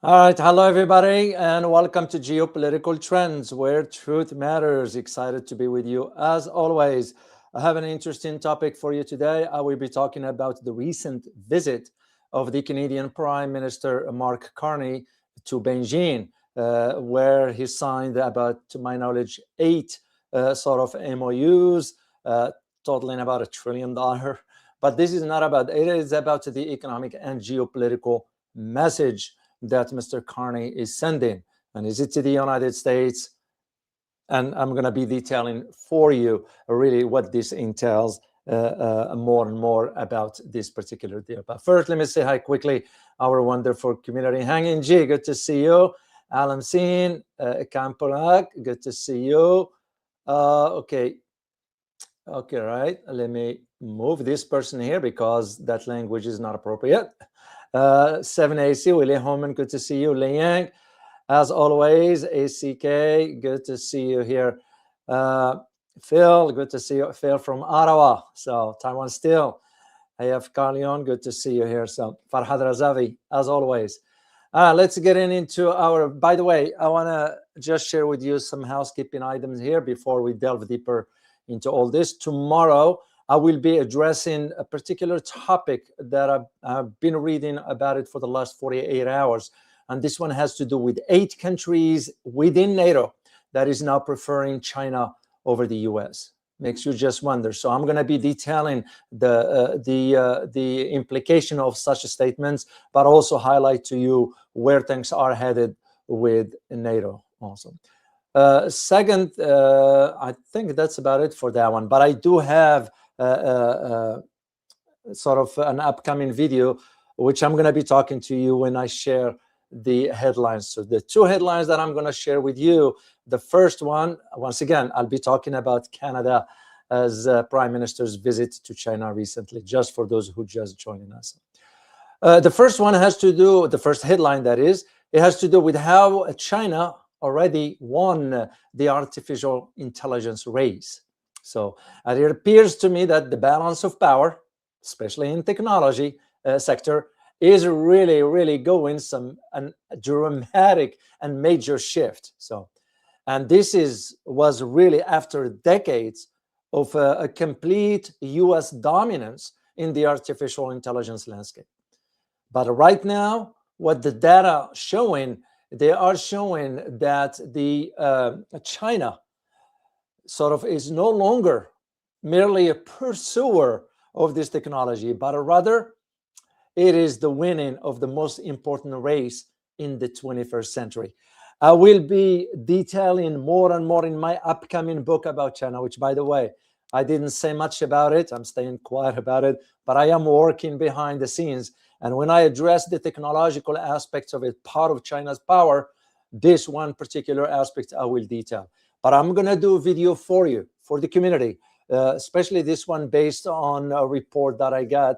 All right, hello everybody, and welcome to Geopolitical Trends, where truth matters. Excited to be with you as always. I have an interesting topic for you today. I will be talking about the recent visit of the Canadian Prime Minister Mark Carney to Beijing, where he signed about, to my knowledge, eight sort of MOUs, totaling about $1 trillion. But this is not about it; is about the economic and geopolitical message that Mr. Carney is sending. And is it to the United States? And I'm going to be detailing for you really what this entails more and more about this particular deal. But first, let me say hi quickly, our wonderful community. Hanging G, good to see you. Alam Sin, Kampolak, good to see you. Okay, right. Let me move this person here because that language is not appropriate. 7AC, Willie Holman, good to see you. Liang, as always. ACK, good to see you here. Phil, good to see you. Phil from Ottawa, so Taiwan still. AF Carleon, good to see you here. So Farhad Razavi, as always. Let's get into our, by the way, I want to just share with you some housekeeping items here before we delve deeper into all this. Tomorrow, I will be addressing a particular topic that I've been reading about it for the last 48 hours. And this one has to do with 8 countries within NATO that is now preferring China over the US. Makes you just wonder. So I'm going to be detailing the implication of such statements, but also highlight to you where things are headed with NATO also. Second, I think that's about it for that one. But I do have sort of an upcoming video, which I'm going to be talking to you when I share the headlines. So the 2 headlines that I'm going to share with you, the first one, once again, I'll be talking about Canada as Prime Minister's visit to China recently, just for those who just joining us. The first one has to do, the first headline that is, it has to do with how China already won the artificial intelligence race. So it appears to me that the balance of power, especially in technology sector, is really going a dramatic and major shift. So, and this was really after decades of a complete US dominance in the artificial intelligence landscape. But right now, what the data showing, they are showing that the China sort of is no longer merely a pursuer of this technology, but rather it is the winning of the most important race in the 21st century. I will be detailing more and more in my upcoming book about China, which, by the way, I didn't say much about it. I'm staying quiet about it, but I am working behind the scenes. And when I address the technological aspects of it, part of China's power, this one particular aspect I will detail. But I'm going to do a video for you, for the community, especially this one based on a report that I got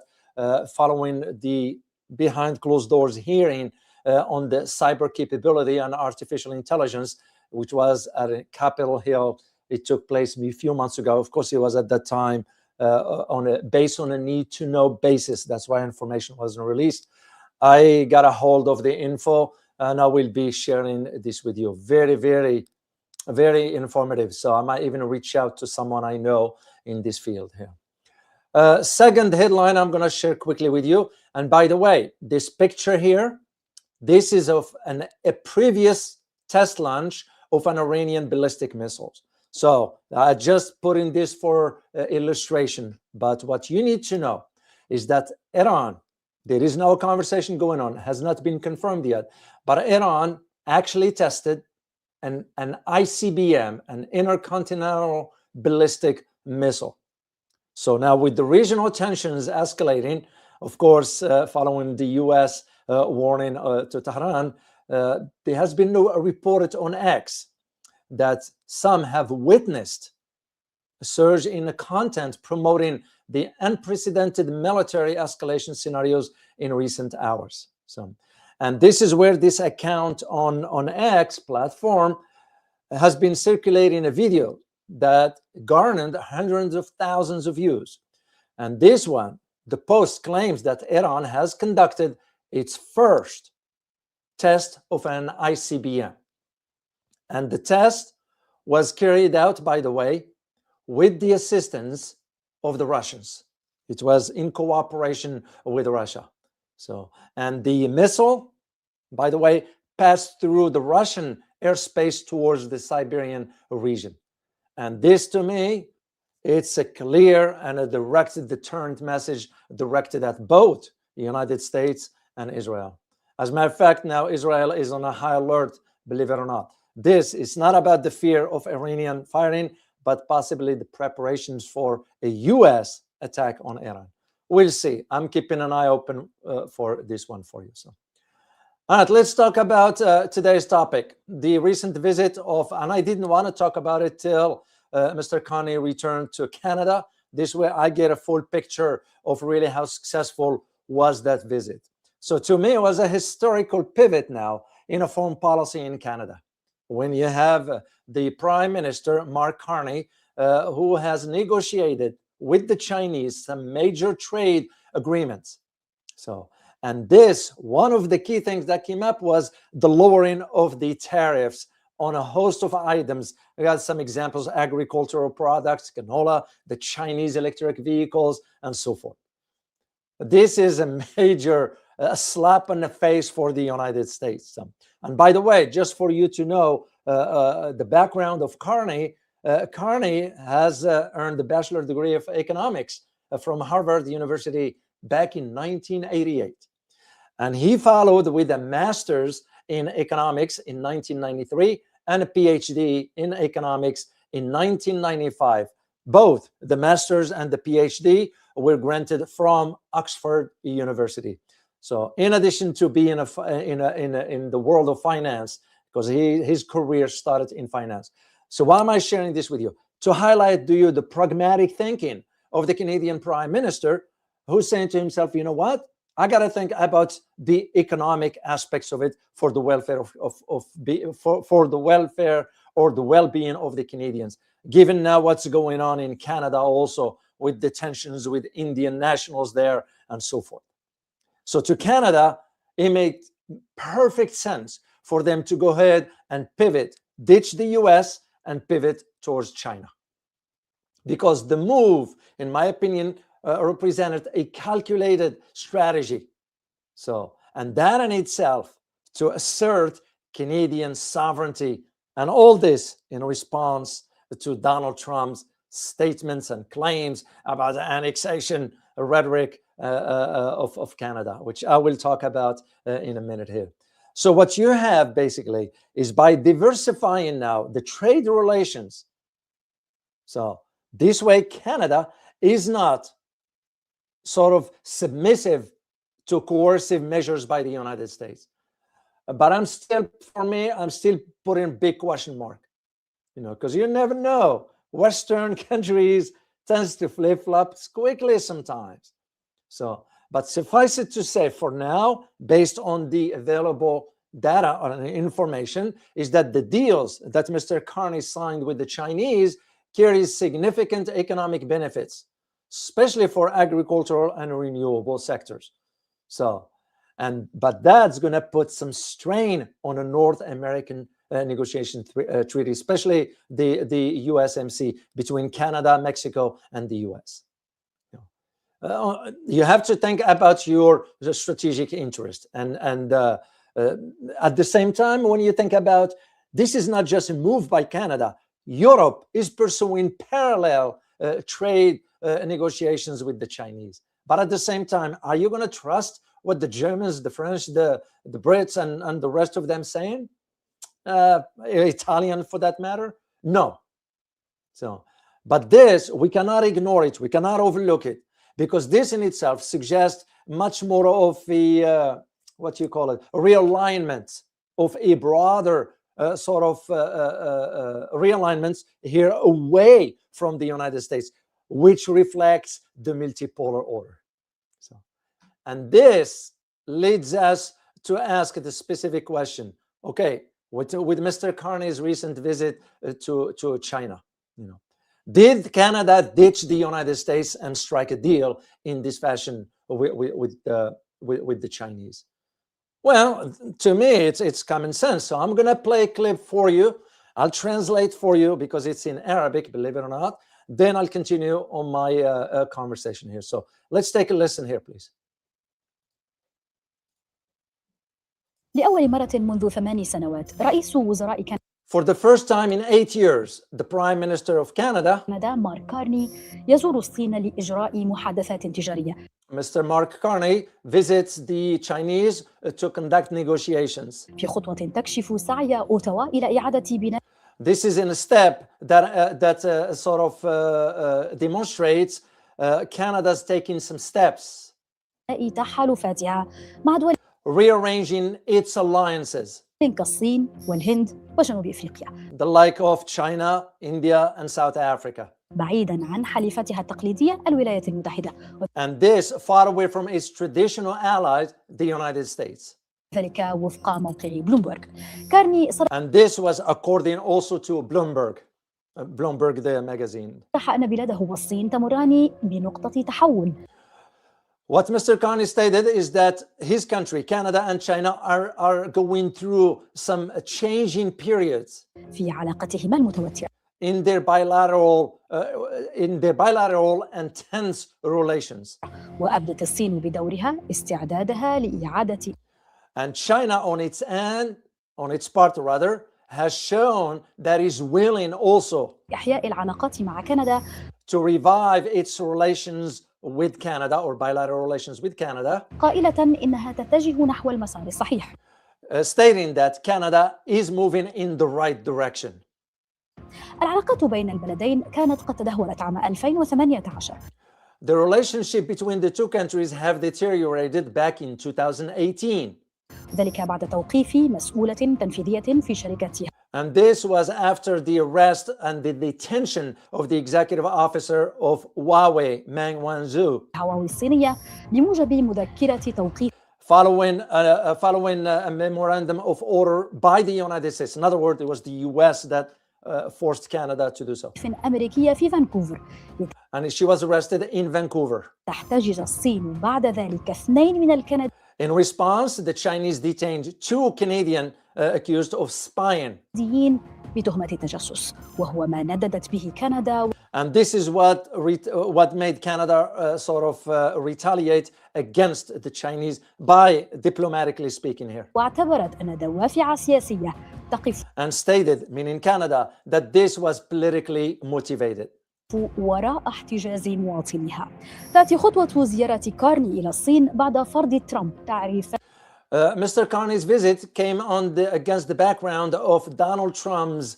following the behind closed doors hearing on the cyber capability and artificial intelligence, which was at Capitol Hill. It took place a few months ago. Of course, it was at that time based on a need-to-know basis. That's why information wasn't released. I got a hold of the info, and I will be sharing this with you. Very informative. So I might even reach out to someone I know in this field here. Second headline I'm going to share quickly with you. And by the way, this picture here, this is of a previous test launch of an Iranian ballistic missiles. So I just put in this for illustration. But what you need to know is that Iran, there is no conversation going on, has not been confirmed yet, but Iran actually tested an ICBM, an intercontinental ballistic missile. So now with the regional tensions escalating, of course, following the US warning to Tehran, there has been reported on X that some have witnessed a surge in the content promoting the unprecedented military escalation scenarios in recent hours. So, and this is where this account on X platform has been circulating a video that garnered hundreds of thousands of views. And this one, the post claims that Iran has conducted its first test of an ICBM. And the test was carried out, by the way, with the assistance of the Russians. It was in cooperation with Russia. So, and the missile, by the way, passed through the Russian airspace towards the Siberian region. And this, to me, it's a clear and a direct deterrent message directed at both the United States and Israel. As a matter of fact, now Israel is on a high alert, believe it or not. This is not about the fear of Iranian firing, but possibly the preparations for a U.S. attack on Iran. We'll see. I'm keeping an eye open for this one for you. So, all right, let's talk about today's topic, the recent visit of, and I didn't want to talk about it till Mr. Carney returned to Canada. This way I get a full picture of really how successful was that visit. So to me, it was a historical pivot now in a foreign policy in Canada, when you have the Prime Minister, Mark Carney, who has negotiated with the Chinese some major trade agreements. So, and this, one of the key things that came up was the lowering of the tariffs on a host of items. We got some examples: agricultural products, canola, the Chinese electric vehicles, and so forth. This is a major slap in the face for the United States. And by the way, just for you to know the background of Carney, Carney has earned the bachelor's degree of economics from Harvard University back in 1988. And he followed with a master's in economics in 1993 and a PhD in economics in 1995. Both the master's and the PhD were granted from Oxford University. So in addition to being in the world of finance, because his career started in finance. So why am I sharing this with you? To highlight to you the pragmatic thinking of the Canadian Prime Minister, who's saying to himself, you know what? I got to think about the economic aspects of it for the welfare for the welfare or the well-being of the Canadians. Given now what's going on in Canada also with the tensions with Indian nationals there and so forth. So to Canada, it made perfect sense for them to go ahead and pivot, ditch the US and pivot towards China. Because the move, in my opinion, represented a calculated strategy. So, and that in itself, to assert Canadian sovereignty, and all this in response to Donald Trump's statements and claims about the annexation rhetoric of Canada, which I will talk about in a minute here. So what you have basically is, by diversifying now the trade relations, so this way Canada is not sort of submissive to coercive measures by the United States. But I'm still putting a big question mark, because you never know. Western countries tends to flip-flop quickly sometimes. So, but suffice it to say, for now, based on the available data and information, is that the deals that Mr. Carney signed with the Chinese carries significant economic benefits, especially for agricultural and renewable sectors. So, but that's going to put some strain on a North American negotiation treaty, especially the USMC between Canada, Mexico, and the US. You have to think about your strategic interest, and at the same time, when you think about this, is not just a move by Canada. Europe is pursuing parallel trade negotiations with the Chinese. But at the same time, are you going to trust what the Germans, the French, the Brits, and the rest of them saying? Italian, for that matter? No. So, but this, we cannot ignore it. We cannot overlook it, because this in itself suggests much more of a, what you call it, a realignment of a broader sort of realignments here away from the United States, which reflects the multipolar order. So, and this leads us to ask the specific question, okay, with Mr. Carney's recent visit to China, did Canada ditch the United States and strike a deal in this fashion with the Chinese? Well, to me, it's common sense. So I'm going to play a clip for you. I'll translate for you because it's in Arabic, believe it or not. Then I'll continue on my conversation here. So let's take a listen here, please. لأول مرة منذ 8 سنوات رئيس وزراء For the first time in 8 years, the Prime Minister of Canada, كندا مارك كارني يزور الصين لإجراء محادثات تجارية. Mr. Mark Carney visits the Chinese to conduct negotiations. في خطوة تكشف سعي أوتاوا إلى إعادة بناء. This is in a step that sort of demonstrates Canada's taking some steps, تحالفاتها مع دول rearranging its alliances, كالصين والهند وجنوب أفريقيا، the like of China, India, and South Africa. بعيداً عن حليفتها التقليدية الولايات المتحدة. And this far away from its traditional allies, the United States. ذلك وفق موقع بلومبرغ. كارني And this was according also to Bloomberg, the magazine. صرح أن بلاده والصين تمران بنقطة تحول. What Mr. Carney stated is that his country, Canada and China, are going through some changing periods في علاقتهما المتوترة. in their bilateral and tense relations. وأبدت الصين بدورها استعدادها لإعادة. And China on its part rather, has shown that is willing also إحياء العلاقات مع كندا to revive its relations with Canada or bilateral relations with Canada, قائلة إنها تتجه نحو المسار الصحيح. Stating that Canada is moving in the right direction. العلاقات بين البلدين كانت قد تدهورت عام 2018. The relationship between the two countries have deteriorated back in 2018. ذلك بعد توقيف مسؤولة تنفيذية في شركتها. And this was after the arrest and the detention of the executive officer of Huawei, Meng Wanzhou, هواوي الصينية بموجب مذكرة توقيف following a memorandum of order by the United States. In other words, it was the US that forced Canada to do so. أمريكية في فانكوفر. And she was arrested in Vancouver. تحتجز الصين بعد ذلك 2 من الكنديين. In response, the Chinese detained 2 Canadian accused of spying. بتهمة التجسس، وهو ما نددت به كندا. And this is what made Canada sort of retaliate against the Chinese by diplomatically speaking here. واعتبرت أن دوافع سياسية تقف And stated, meaning Canada, that this was politically motivated. وراء احتجاز مواطنيها. تأتي خطوة زيارة كارني إلى الصين بعد فرض ترامب تعريف. Mr. Carney's visit came against the background of Donald Trump's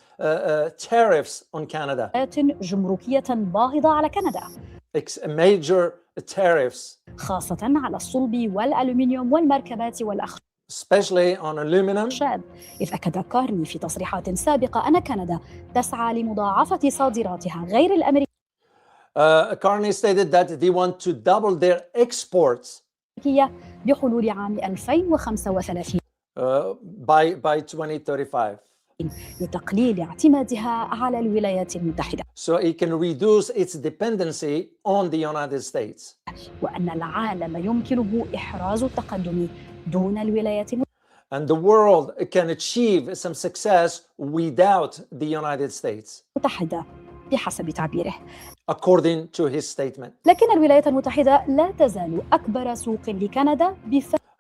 tariffs on Canada. جمركية باهظة على كندا. Major tariffs. خاصة على الصلب والألومنيوم والمركبات والأخشاب. Especially on aluminum. إذ أكد كارني في تصريحات سابقة أن كندا تسعى لمضاعفة صادراتها غير الأمريكية. Carney stated that they want to double their exports بحلول عام 2035 by 2035 لتقليل اعتمادها على الولايات المتحدة. So it can reduce its dependency on the United States. وأن العالم يمكنه إحراز التقدم دون الولايات المتحدة. And the world can achieve some success without the United States. متحدة بحسب تعبيره. According to his statement. لكن الولايات المتحدة لا تزال أكبر سوق لكندا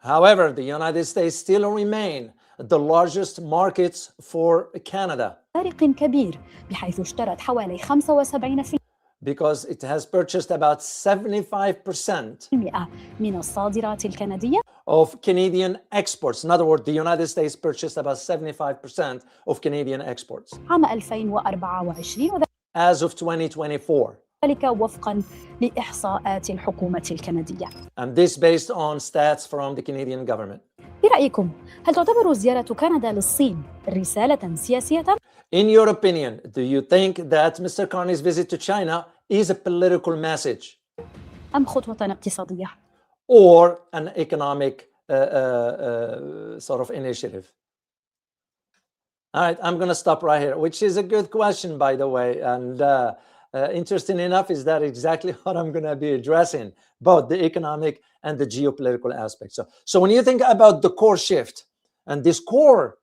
However, the United States still remain the largest markets for Canada. فارق كبير بحيث اشترت حوالي 75% because it has purchased about 75% من الصادرات الكندية of Canadian exports. In other words, the United States purchased about 75% of Canadian exports عام 2024 as of 2024. ذلك وفقا لإحصاءات الحكومة الكندية. And this based on stats from the Canadian government. برأيكم هل تعتبر زيارة كندا للصين رسالة سياسية؟ In your opinion, do you think that Mr. Carney's visit to China is a political message? أم خطوة اقتصادية؟ Or an economic sort of initiative? All right, I'm going to stop right here, which is a good question, by the way. And interesting enough, is that exactly what I'm going to be addressing, both the economic and the geopolitical aspects. So when you think about the core shift, and this core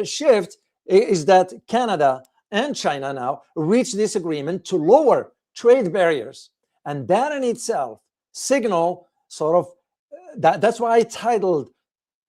shift is that Canada and China now reach this agreement to lower trade barriers. And that in itself signal sort of, that's why I titled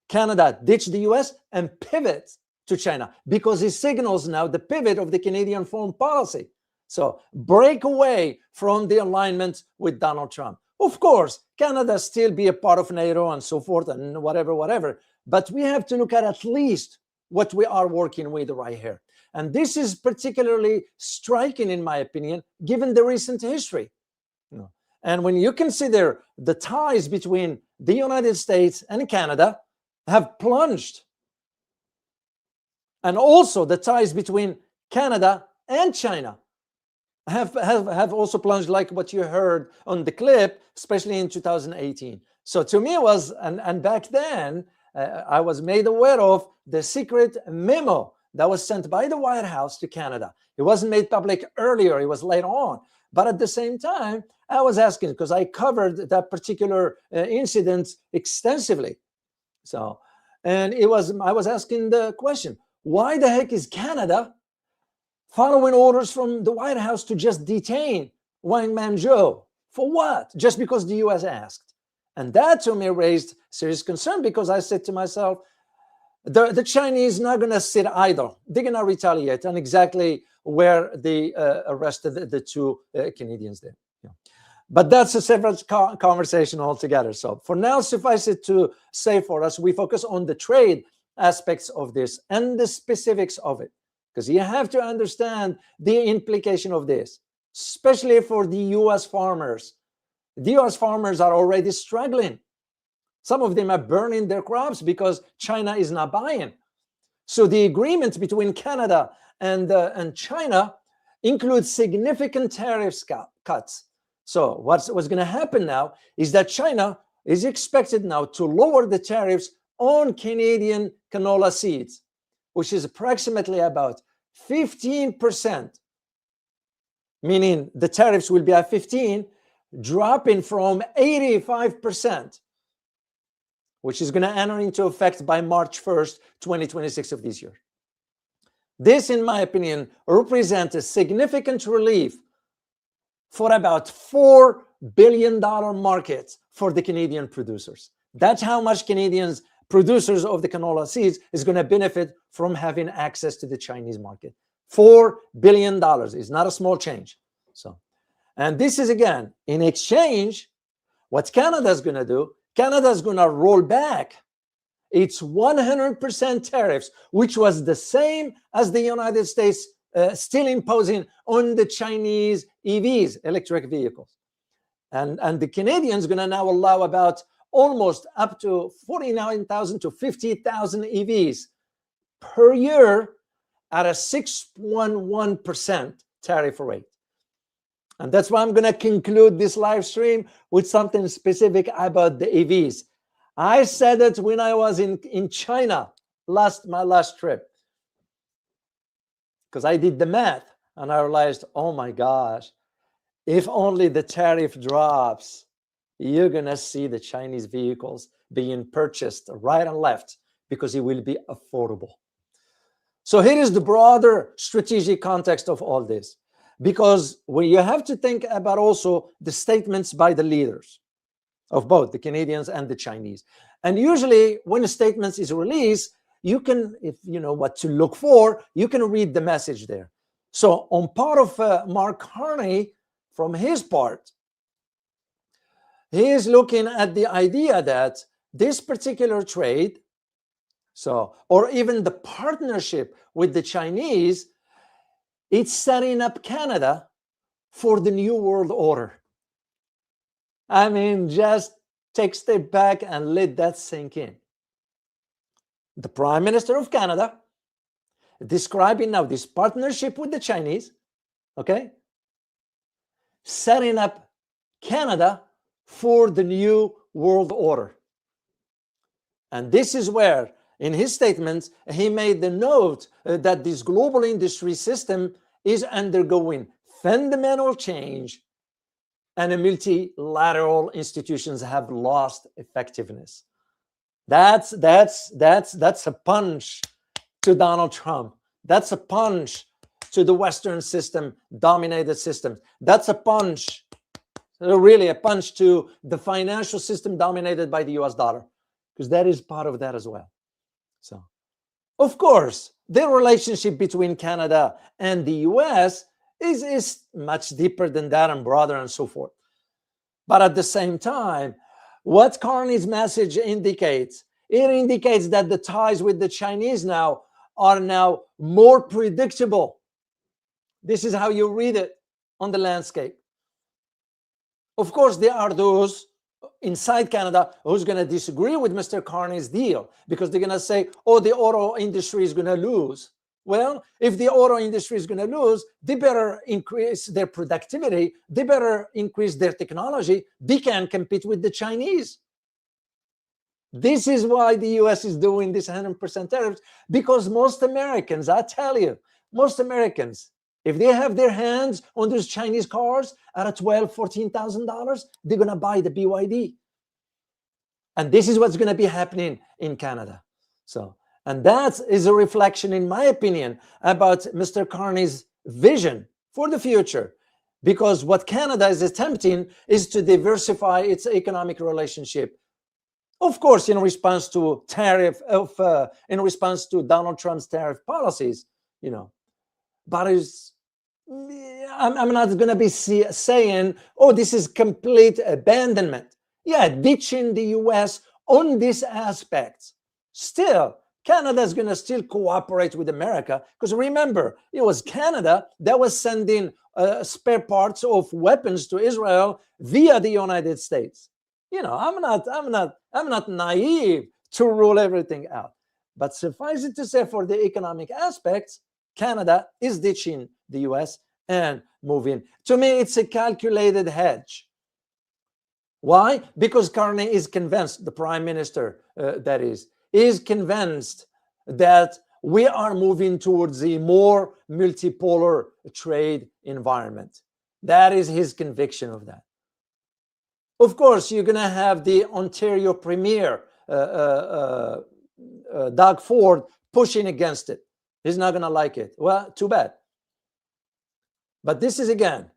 Canada Ditch the US and Pivot to China, because it signals now the pivot of the Canadian foreign policy. So break away from the alignment with Donald Trump. Of course, Canada still be a part of NATO and so forth and whatever, but we have to look at least what we are working with right here. And this is particularly striking, in my opinion, given the recent history. And when you consider the ties between the United States and Canada have plunged, and also the ties between Canada and China have also plunged, like what you heard on the clip, especially in 2018. So to me it was, and back then I was made aware of the secret memo that was sent by the White House to Canada. It wasn't made public earlier, it was later on. But at the same time, I was asking, because I covered that particular incident extensively. So, and I was asking the question, why the heck is Canada following orders from the White House to just detain Wang Manzhou? For what? Just because the US asked. And that to me raised serious concern, because I said to myself, the Chinese not going to sit idle. They're going to retaliate, and exactly where they arrested the two Canadians there. Yeah. But that's a separate conversation altogether. So for now, suffice it to say for us, we focus on the trade aspects of this and the specifics of it, because you have to understand the implication of this, especially for the US farmers. The US farmers are already struggling. Some of them are burning their crops because China is not buying. So the agreement between Canada and China includes significant tariffs cuts. So what's going to happen now is that China is expected now to lower the tariffs on Canadian canola seeds, which is approximately about 15%, meaning the tariffs will be at 15, dropping from 85%, which is going to enter into effect by March 1st, 2026 of this year. This, in my opinion, represents a significant relief for about $4 billion market for the Canadian producers. That's how much Canadians, producers of the canola seeds, is going to benefit from having access to the Chinese market. $4 billion is not a small change. So, and this is, again, in exchange, what Canada is going to do, Canada is going to roll back its 100% tariffs, which was the same as the United States still imposing on the Chinese EVs, electric vehicles. And the Canadians going to now allow about almost up to 49,000 to 50,000 EVs per year at a 6.1% tariff rate. And that's why I'm going to conclude this live stream with something specific about the EVs. I said it when I was in China, my last trip, because I did the math and I realized, oh my gosh, if only the tariff drops, you're going to see the Chinese vehicles being purchased right and left because it will be affordable. So here is the broader strategic context of all this, because when you have to think about also the statements by the leaders of both the Canadians and the Chinese. And usually when a statement is released, you can, if you know what to look for, you can read the message there. So on part of Mark Carney, from his part, he is looking at the idea that this particular trade, so, or even the partnership with the Chinese, it's setting up Canada for the new world order. I mean, just take a step back and let that sink in. The Prime Minister of Canada describing now this partnership with the Chinese, okay, setting up Canada for the new world order. And this is where, in his statements, he made the note that this global industry system is undergoing fundamental change, and the multilateral institutions have lost effectiveness. That's a punch to Donald Trump. That's a punch to the Western system, dominated systems. That's a punch, really a punch to the financial system dominated by the US dollar, because that is part of that as well. So, of course, the relationship between Canada and the US is much deeper than that and broader and so forth. But at the same time, what Carney's message indicates, it indicates that the ties with the Chinese now are now more predictable. This is how you read it on the landscape. Of course, there are those inside Canada who's going to disagree with Mr. Carney's deal, because they're going to say, oh, the auto industry is going to lose. Well, if the auto industry is going to lose, they better increase their productivity. They better increase their technology. They can compete with the Chinese. This is why the US is doing this 100% tariffs, because most Americans, I tell you, most Americans, if they have their hands on those Chinese cars at a $12,000, $14,000, they're going to buy the BYD. And this is what's going to be happening in Canada. So, and that is a reflection, in my opinion, about Mr. Carney's vision for the future. Because what Canada is attempting is to diversify its economic relationship. Of course, in response to in response to Donald Trump's tariff policies, you know, but I'm not going to be saying, oh, this is complete abandonment. Yeah, ditching the US on these aspects. Still, Canada is going to still cooperate with America, because remember, it was Canada that was sending spare parts of weapons to Israel via the United States. You know, I'm not naive to rule everything out. But suffice it to say, for the economic aspects, Canada is ditching the US and moving. To me, it's a calculated hedge. Why? Because Carney is convinced, the Prime Minister, is convinced that we are moving towards a more multipolar trade environment. That is his conviction of that. Of course, you're going to have the Ontario Premier, Doug Ford, pushing against it. He's not going to like it. Well, too bad. But this is, again,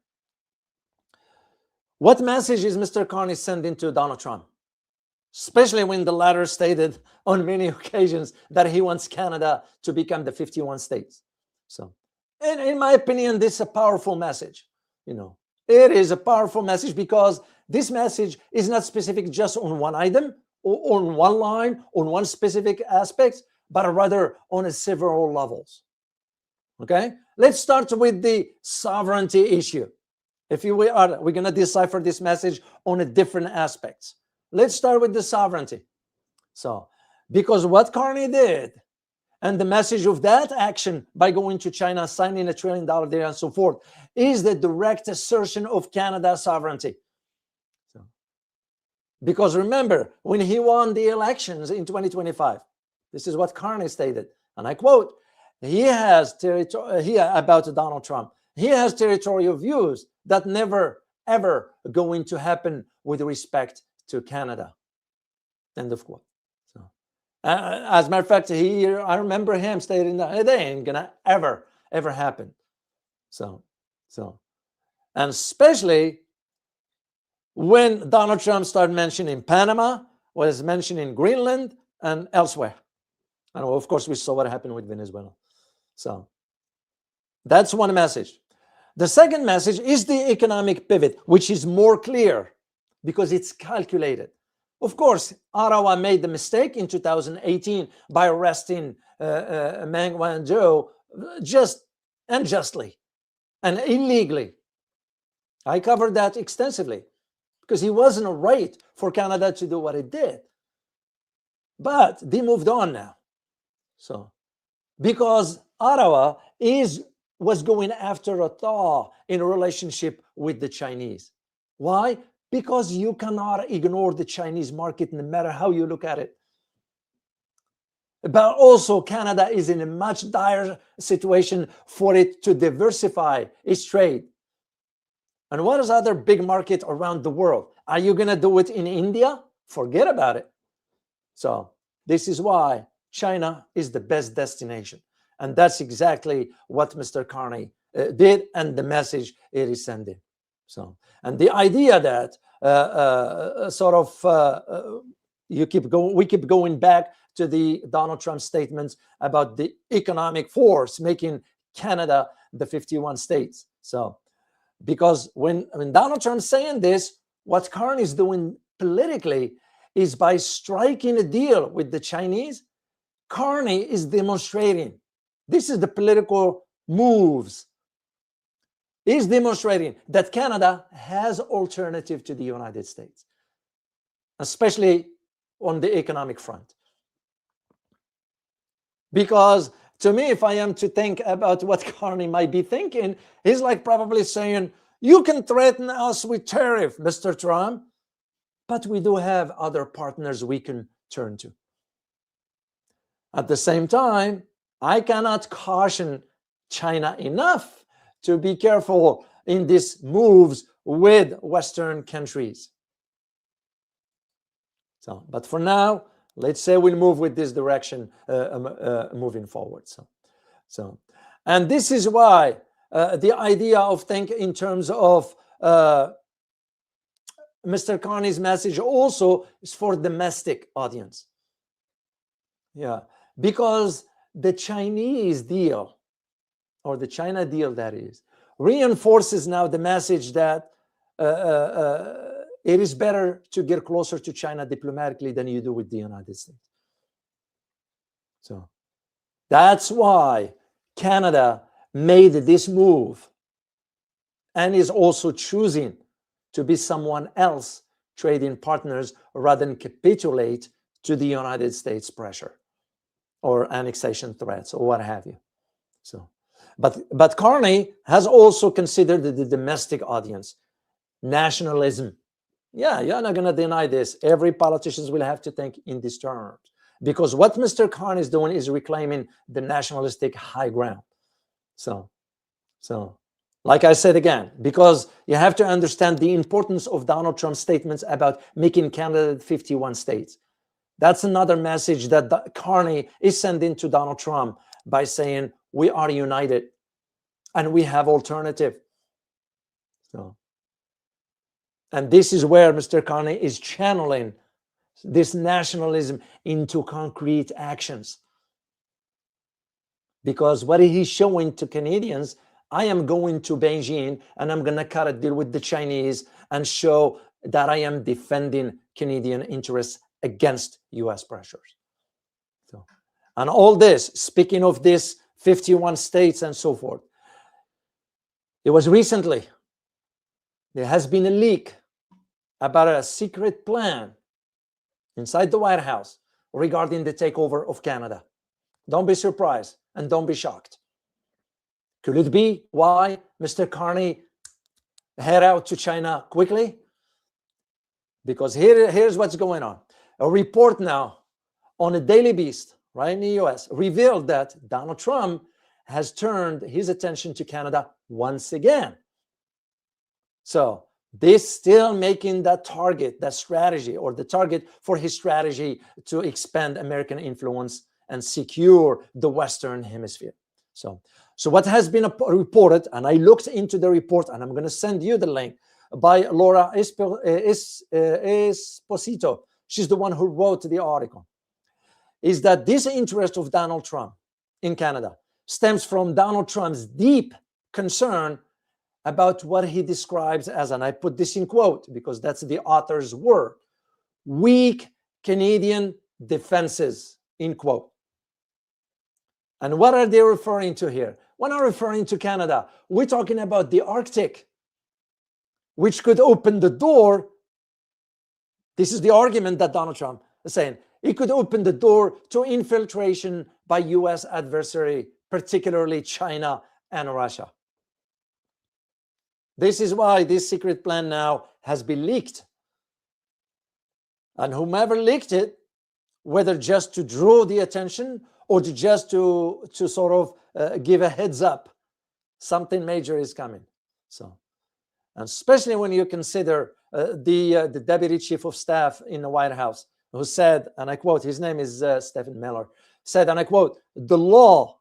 what message is Mr. Carney sending to Donald Trump? Especially when the latter stated on many occasions that he wants Canada to become the 51 states. So, and in my opinion, this is a powerful message. You know, it is a powerful message, because this message is not specific just on one item or on one line, on one specific aspect, but rather on several levels. Okay, let's start with the sovereignty issue. If we're going to decipher this message on a different aspects. Let's start with the sovereignty. So, because what Carney did, and the message of that action by going to China, signing $1 trillion deal and so forth, is the direct assertion of Canada's sovereignty. So, because remember, when he won the elections in 2025, this is what Carney stated, and I quote, he has about Donald Trump, he has territorial views that never, ever going to happen with respect to Canada. End of quote. So, as a matter of fact, I remember him stating that they ain't gonna ever happen. So, and especially when Donald Trump started mentioning Panama, was mentioning Greenland and elsewhere. And of course, we saw what happened with Venezuela. So that's one message. The second message is the economic pivot, which is more clear because it's calculated. Of course, Ottawa made the mistake in 2018 by arresting Meng Wanzhou just unjustly and illegally. I covered that extensively because he wasn't right for Canada to do what it did. But they moved on now. So, because Ottawa was going after a thaw in a relationship with the Chinese. Why? Because you cannot ignore the Chinese market no matter how you look at it. But also Canada is in a much dire situation for it to diversify its trade. And what is other big market around the world? Are you going to do it in India? Forget about it. So this is why China is the best destination. And that's exactly what Mr. Carney did, and the message it is sending. So, and the idea that we keep going back to the Donald Trump statements about the economic force making Canada the 51 states. So, because when Donald Trump's saying this, what Carney is doing politically is by striking a deal with the Chinese, Carney is demonstrating. This is the political moves. He's demonstrating that Canada has alternative to the United States, especially on the economic front. Because to me, if I am to think about what Carney might be thinking, he's like probably saying, you can threaten us with tariff, Mr. Trump, but we do have other partners we can turn to. At the same time, I cannot caution China enough to be careful in these moves with Western countries. So, but for now, let's say we'll move with this direction moving forward. So, and this is why the idea of thinking in terms of Mr. Carney's message also is for domestic audience. Yeah, because the Chinese deal, or the China deal that is, reinforces now the message that it is better to get closer to China diplomatically than you do with the United States. So that's why Canada made this move and is also choosing to be someone else trading partners rather than capitulate to the United States pressure or annexation threats or what have you. So, but Carney has also considered the domestic audience, nationalism. Yeah, you're not going to deny this. Every politician will have to think in these terms, because what Mr. Carney is doing is reclaiming the nationalistic high ground. So like I said again, because you have to understand the importance of Donald Trump's statements about making Canada 51 states. That's another message that Carney is sending to Donald Trump by saying we are united and we have alternative. So, and this is where Mr. Carney is channeling this nationalism into concrete actions. Because what he's showing to Canadians, I am going to Beijing and I'm going to cut a deal with the Chinese and show that I am defending Canadian interests against US pressures. So, and all this, speaking of this 51 states and so forth, it was recently, there has been a leak about a secret plan inside the White House regarding the takeover of Canada. Don't be surprised and don't be shocked. Could it be why Mr. Carney head out to China quickly? Because here's what's going on. A report now on a Daily Beast, right in the US, revealed that Donald Trump has turned his attention to Canada once again. So this still making that target, that strategy, or the target for his strategy to expand American influence and secure the Western Hemisphere. So what has been reported, and I looked into the report, and I'm going to send you the link, by Laura Esposito. She's the one who wrote the article, is that this interest of Donald Trump in Canada stems from Donald Trump's deep concern about what he describes as, and I put this in quote because that's the author's word, weak Canadian defenses, in quote. And what are they referring to here? When I'm referring to Canada, we're talking about the Arctic, which could open the door. This is the argument that Donald Trump is saying. It could open the door to infiltration by US adversary, particularly China and Russia. This is why this secret plan now has been leaked. And whomever leaked it, whether just to draw the attention or just to sort of give a heads up, something major is coming. So, And especially when you consider the deputy chief of staff in the White House, who said, and I quote, his name is Stephen Miller, said, and I quote, "The law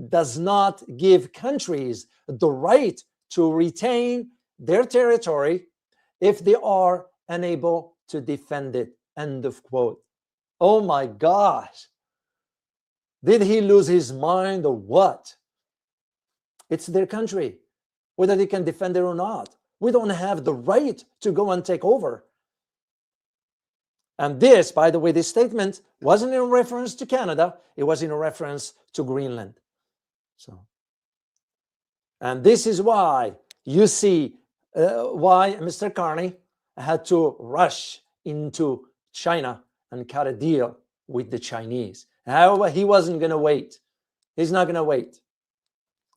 does not give countries the right to retain their territory if they are unable to defend it," end of quote. Oh my gosh. Did he lose his mind or what? It's their country, whether they can defend it or not. We don't have the right to go and take over. And this, by the way, this statement wasn't in reference to Canada. It was in reference to Greenland. So, and this is why you see why Mr. Carney had to rush into China and cut a deal with the Chinese. However, he wasn't going to wait. He's not going to wait.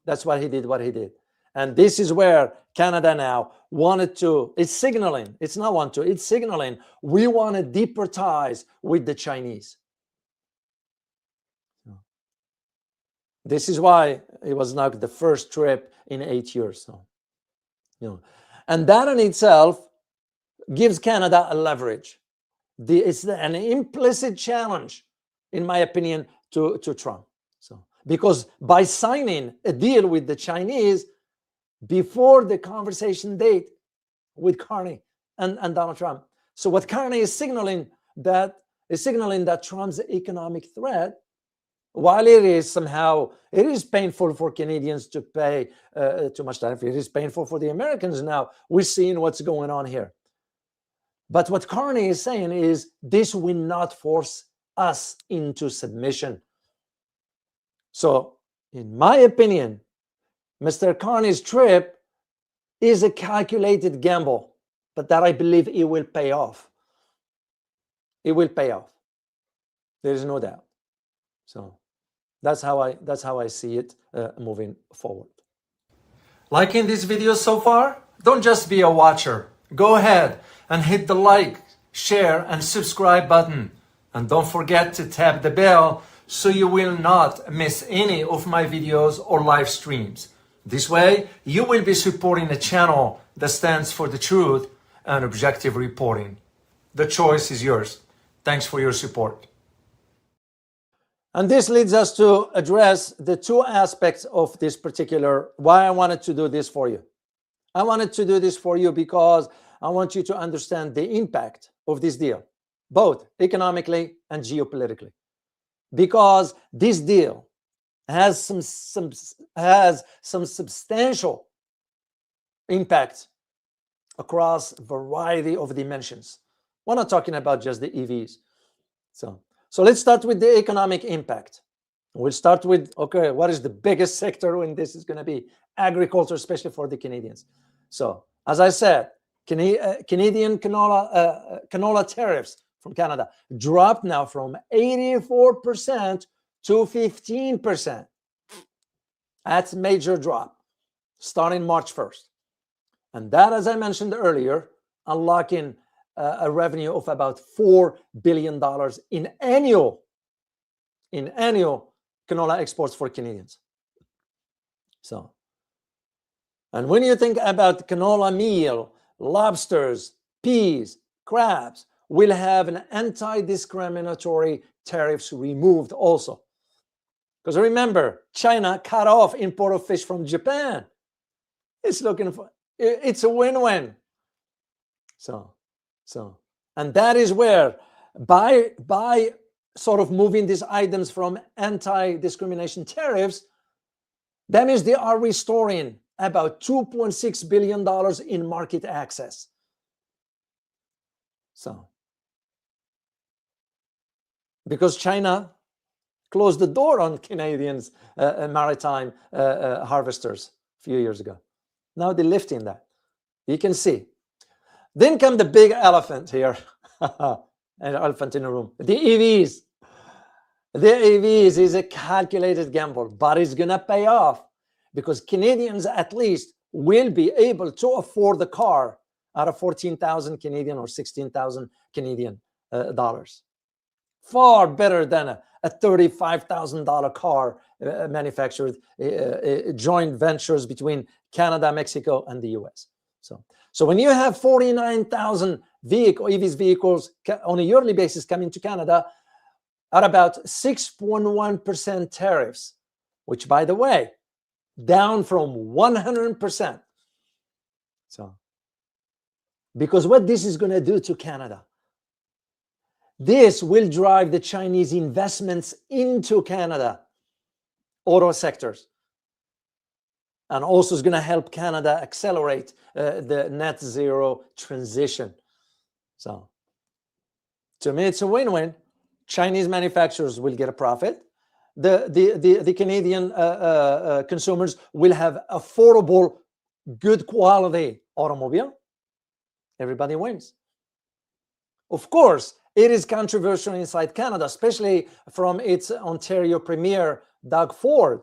That's why he did what he did. And this is where Canada now wanted to, it's signaling, it's not want to, it's signaling, we want to deeper ties with the Chinese. This is why it was not the first trip in 8 years. So, and that in itself gives Canada a leverage. It's an implicit challenge, in my opinion, to Trump. So, because by signing a deal with the Chinese before the conversation date with Carney and Donald Trump. So what Carney is signaling that Trump's economic threat, while it is somehow, it is painful for Canadians to pay too much tariff. It is painful for the Americans now. We're seeing what's going on here. But what Carney is saying is this will not force us into submission. So in my opinion, Mr. Carney's trip is a calculated gamble, but that I believe it will pay off. It will pay off. There is no doubt. So that's how I see it moving forward. Liking this video so far? Don't just be a watcher. Go ahead and hit the like, share, and subscribe button. And don't forget to tap the bell so you will not miss any of my videos or live streams. This way, you will be supporting a channel that stands for the truth and objective reporting. The choice is yours. Thanks for your support. And this leads us to address the two aspects of this particular, why I wanted to do this for you. I wanted to do this for you because I want you to understand the impact of this deal, both economically and geopolitically. Because this deal has some substantial impact across a variety of dimensions. We're not talking about just the EVs. So let's start with the economic impact. We'll start with, okay, what is the biggest sector when this is going to be? Agriculture, especially for the Canadians. So as I said, Canadian canola tariffs from Canada dropped now from 84% to 15%. That's a major drop starting March 1st. And that, as I mentioned earlier, unlocking a revenue of about $4 billion in annual canola exports for Canadians. So, and when you think about canola meal, lobsters, peas, crabs, will have an anti-discriminatory tariffs removed also. Because remember, China cut off import of fish from Japan. It's a win-win. So, and that is where by sort of moving these items from anti-discrimination tariffs, that means they are restoring about $2.6 billion in market access. So, because China closed the door on Canadians' maritime harvesters a few years ago. Now they're lifting that. You can see. Then come the big elephant here, an elephant in the room, the EVs. The EVs is a calculated gamble, but it's going to pay off because Canadians at least will be able to afford the car out of 14,000 Canadian or 16,000 Canadian dollars. Far better than a $35,000 car manufactured joint ventures between Canada, Mexico, and the US. So when you have 49,000 EVs vehicles on a yearly basis coming to Canada at about 6.1% tariffs, which, by the way, down from 100%. So, because what this is going to do to Canada, this will drive the Chinese investments into Canada, auto sectors, and also is going to help Canada accelerate the net zero transition. So, to me, it's a win-win. Chinese manufacturers will get a profit. The Canadian consumers will have affordable, good quality automobile. Everybody wins. Of course, it is controversial inside Canada, especially from its Ontario Premier, Doug Ford.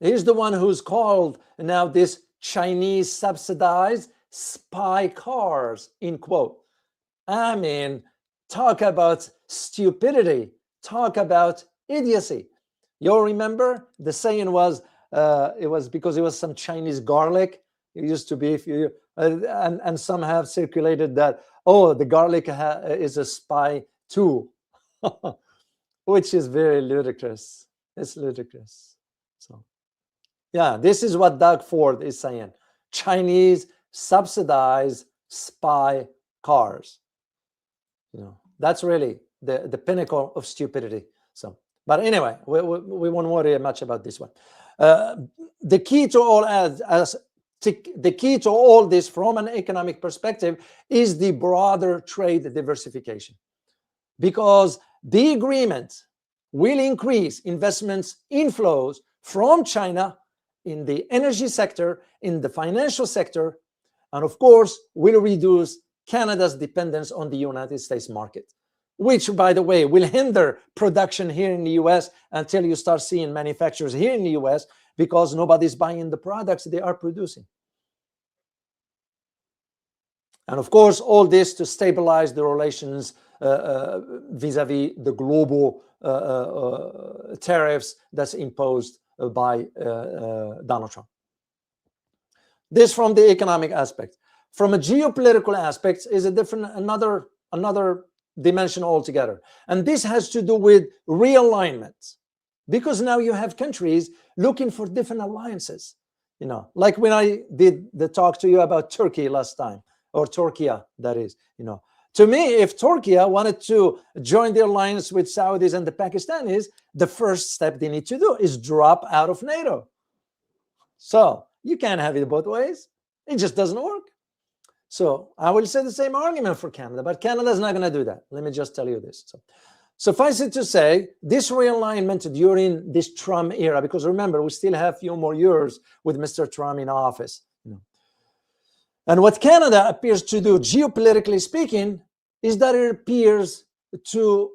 He's the one who's called now this Chinese subsidized spy cars, in quote. I mean, talk about stupidity, talk about idiocy. You all remember the saying was, it was because it was some Chinese garlic. It used to be, if you, and some have circulated that, oh, the garlic is a spy too, which is very ludicrous. It's ludicrous. So, yeah, this is what Doug Ford is saying. Chinese subsidized spy cars. You know, that's really the pinnacle of stupidity. So, but anyway, we won't worry much about this one. The key to all this from an economic perspective is the broader trade diversification, because the agreement will increase investments inflows from China in the energy sector, in the financial sector, and of course will reduce Canada's dependence on the United States market, which, by the way, will hinder production here in the US until you start seeing manufacturers here in the US, because nobody's buying the products they are producing. And of course, all this to stabilize the relations vis-a-vis the global tariffs that's imposed by Donald Trump. This from the economic aspect. From a geopolitical aspect is a different, another dimension altogether. And this has to do with realignment, because now you have countries looking for different alliances. You know, like when I did the talk to you about Turkey last time, or Turkey, that is, you know. To me, if Turkey wanted to join the alliance with Saudis and the Pakistanis, the first step they need to do is drop out of NATO. So you can't have it both ways. It just doesn't work. So I will say the same argument for Canada, but Canada is not going to do that. Let me just tell you this. So, suffice it to say, this realignment during this Trump era, because remember, we still have a few more years with Mr. Trump in office. You know. And what Canada appears to do, geopolitically speaking, is that it appears to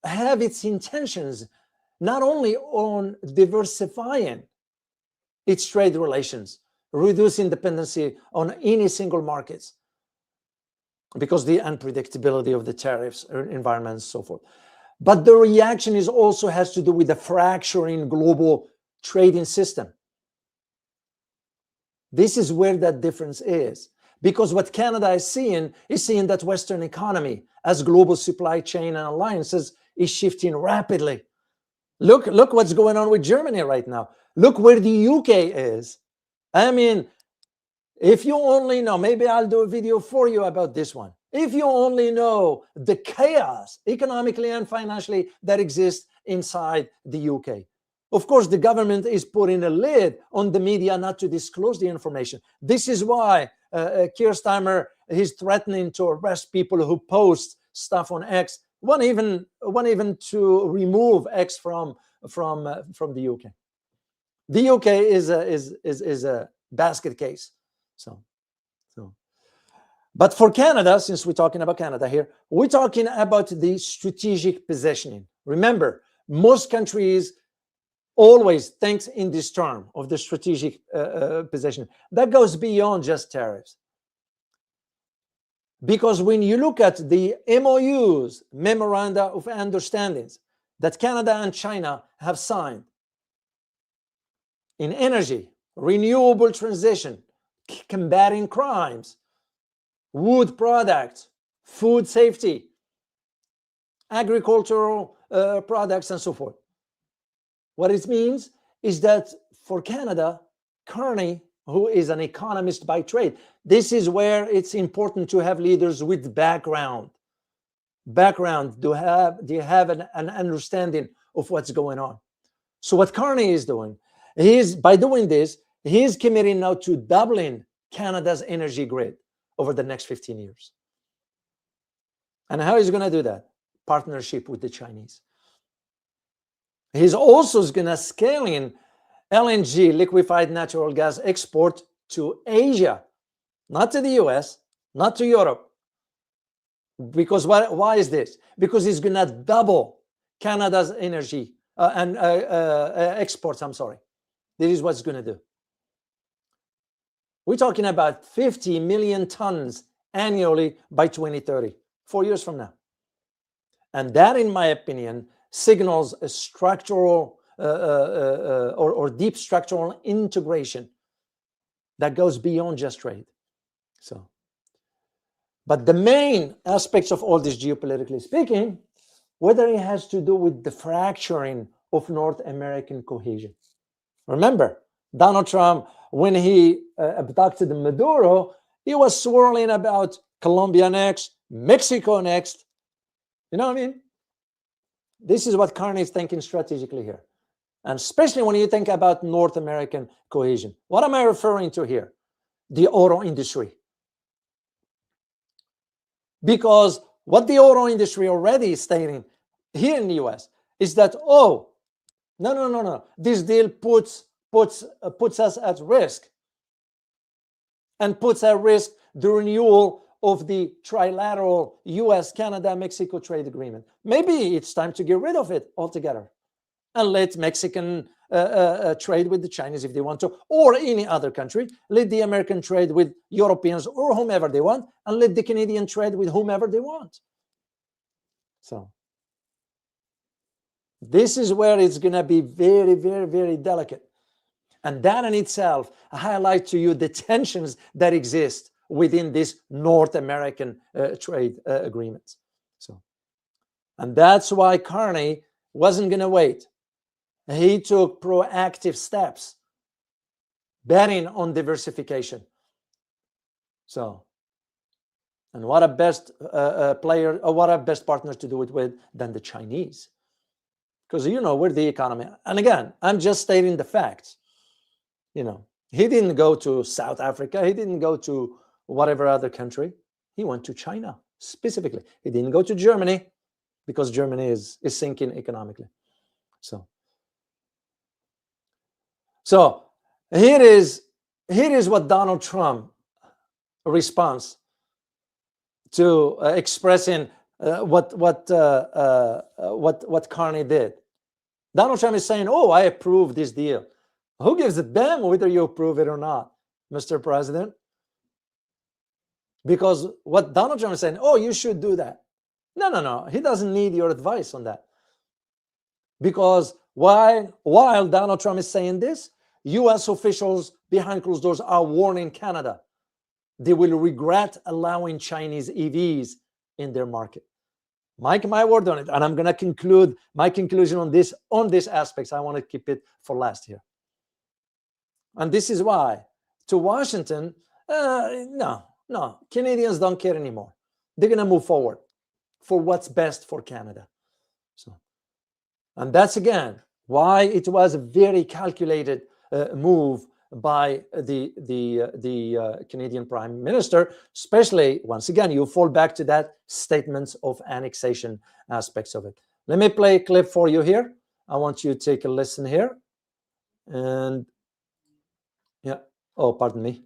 have its intentions not only on diversifying its trade relations, reducing dependency on any single markets, because the unpredictability of the tariffs, environment, and so forth. But the reaction is also has to do with the fracturing global trading system. This is where that difference is, because what Canada is seeing that Western economy, as global supply chain and alliances, is shifting rapidly. Look what's going on with Germany right now. Look where the UK is. I mean, if you only know, maybe I'll do a video for you about this one. If you only know the chaos economically and financially that exists inside the UK. Of course, the government is putting a lid on the media not to disclose the information. This is why Keir Starmer is threatening to arrest people who post stuff on X. One even to remove X from the UK. The UK is a basket case. So, but for Canada, since we're talking about Canada here, we're talking about the strategic positioning. Remember, most countries always think in this term of the strategic position. That goes beyond just tariffs. Because when you look at the MOUs, Memoranda of Understandings, that Canada and China have signed in energy, renewable transition, combating crimes, wood products, food safety, agricultural products, and so forth. What it means is that for Canada, Carney, who is an economist by trade, this is where it's important to have leaders with background. Do you have an understanding of what's going on? So what Carney is doing, by doing this, he's committing now to doubling Canada's energy grid over the next 15 years. And how is he going to do that? Partnership with the Chinese. He's also going to scale in LNG, liquefied natural gas export to Asia, not to the US, not to Europe. Because why is this? Because he's going to double Canada's energy exports. This is what it's going to do. We're talking about 50 million tons annually by 2030, 4 years from now. And that, in my opinion, signals a structural or deep structural integration that goes beyond just trade. But the main aspects of all this, geopolitically speaking, whether it has to do with the fracturing of North American cohesion. Remember, Donald Trump, when he abducted Maduro, he was swirling about Colombia next, Mexico next. You know what I mean? This is what Carney is thinking strategically here. And especially when you think about North American cohesion. What am I referring to here? The auto industry. Because what the auto industry already is stating here in the US is that, oh, no. This deal puts us at risk and puts at risk the renewal of the trilateral US, Canada, Mexico trade agreement. Maybe it's time to get rid of it altogether and let Mexican trade with the Chinese if they want to, or any other country. Let the American trade with Europeans or whomever they want, and let the Canadian trade with whomever they want. So this is where it's going to be very, very, very delicate. And that in itself highlights to you the tensions that exist within this North American trade agreements. And that's why Carney wasn't going to wait. He took proactive steps, betting on diversification. And what a best player, or what a best partner to do it with than the Chinese? Because, we're the economy. And again, I'm just stating the facts. He didn't go to South Africa. He didn't go to whatever other country. He went to China specifically. He didn't go to Germany because Germany is sinking economically. So here is what Donald Trump responds to expressing what Carney did. Donald Trump is saying, "Oh, I approve this deal." Who gives a damn whether you approve it or not, Mr. President? Because what Donald Trump is saying, "Oh, you should do that." No. He doesn't need your advice on that. Because while Donald Trump is saying this, US officials behind closed doors are warning Canada they will regret allowing Chinese EVs in their market. Mike, my word on it. And I'm going to conclude my conclusion on this aspects. I want to keep it for last here. And this is why to Washington, no, Canadians don't care anymore. They're going to move forward for what's best for Canada. And that's again why it was a very calculated move by the Canadian Prime Minister, especially, once again, you fall back to that statements of annexation aspects of it. Let me play a clip for you here. I want you to take a listen here. And yeah, oh, pardon me.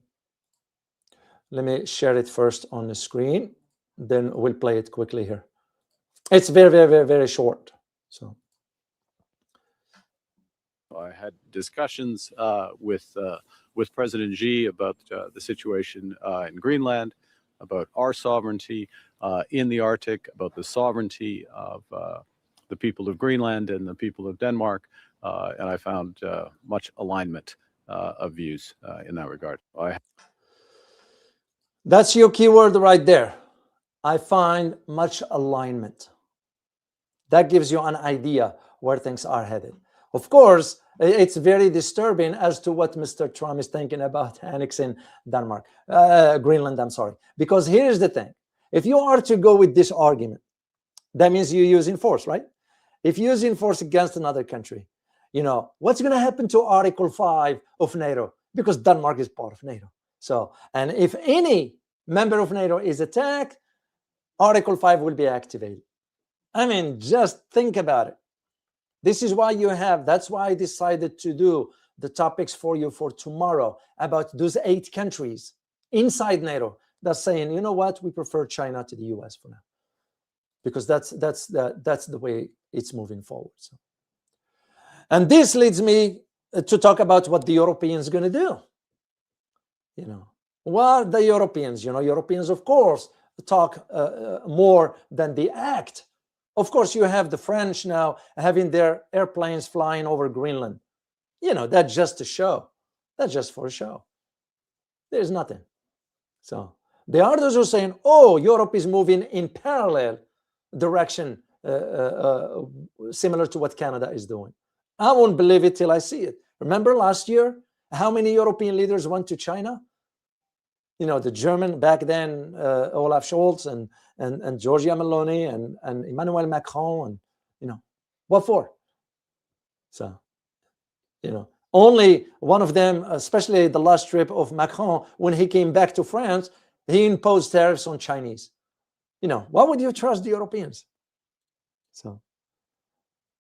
Let me share it first on the screen. Then we'll play it quickly here. It's very, very, very, very short. So I had discussions with President Xi about the situation in Greenland, about our sovereignty in the Arctic, about the sovereignty of the people of Greenland and the people of Denmark, and I found much alignment of views in that regard. That's your keyword right there. I find much alignment. That gives you an idea where things are headed. Of course, it's very disturbing as to what Mr. Trump is thinking about annexing Greenland, I'm sorry. Because here's the thing. If you are to go with this argument, that means you're using force, right? If you're using force against another country, what's going to happen to Article 5 of NATO? Because Denmark is part of NATO. So, and if any member of NATO is attacked, Article 5 will be activated. I mean, just think about it. This is why that's why I decided to do the topics for you for tomorrow about those 8 countries inside NATO that's saying, you know what, we prefer China to the US for now. Because that's the way it's moving forward. So. And this leads me to talk about what the Europeans are going to do. What the Europeans, Europeans, of course, talk more than they act. Of course, you have the French now having their airplanes flying over Greenland. That's just a show. That's just for a show. There's nothing. So there are those who are saying, oh, Europe is moving in parallel direction, similar to what Canada is doing. I won't believe it till I see it. Remember last year, how many European leaders went to China? The German back then, Olaf Scholz and Giorgia Meloni and Emmanuel Macron, and what for? So, only one of them, especially the last trip of Macron, when he came back to France, he imposed tariffs on Chinese. Why would you trust the Europeans? So,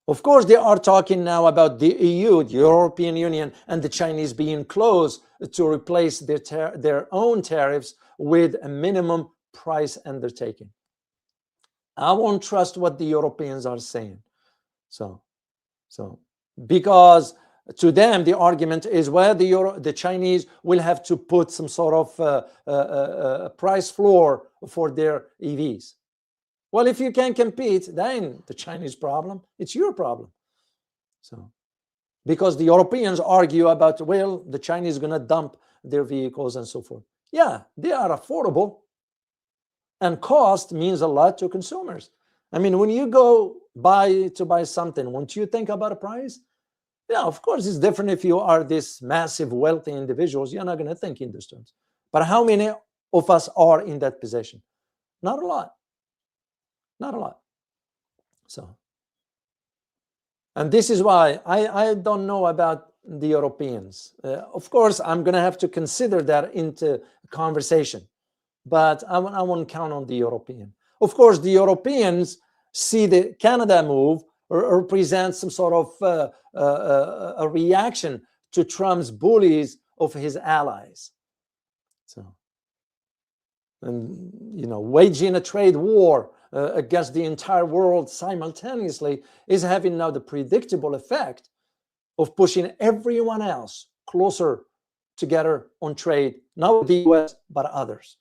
of course, they are talking now about the EU, the European Union, and the Chinese being close to replace their own tariffs with a minimum price undertaking. I won't trust what the Europeans are saying. So because to them, the argument is, well, the Chinese will have to put some sort of price floor for their EVs. Well, if you can't compete, then the Chinese problem, it's your problem. So, because the Europeans argue about, well, the Chinese are going to dump their vehicles and so forth. Yeah, they are affordable. And cost means a lot to consumers. I mean, when you go to buy something, won't you think about a price? Yeah, of course, it's different if you are this massive, wealthy individuals. You're not going to think in those terms. But how many of us are in that position? Not a lot. Not a lot. So, and this is why I don't know about the Europeans. Of course, I'm going to have to consider that into conversation, but I won't count on the European. Of course, the Europeans see the Canada move or present some sort of a reaction to Trump's bullies of his allies. So, and waging a trade war against the entire world simultaneously is having now the predictable effect of pushing everyone else closer together on trade, not with the US, but others.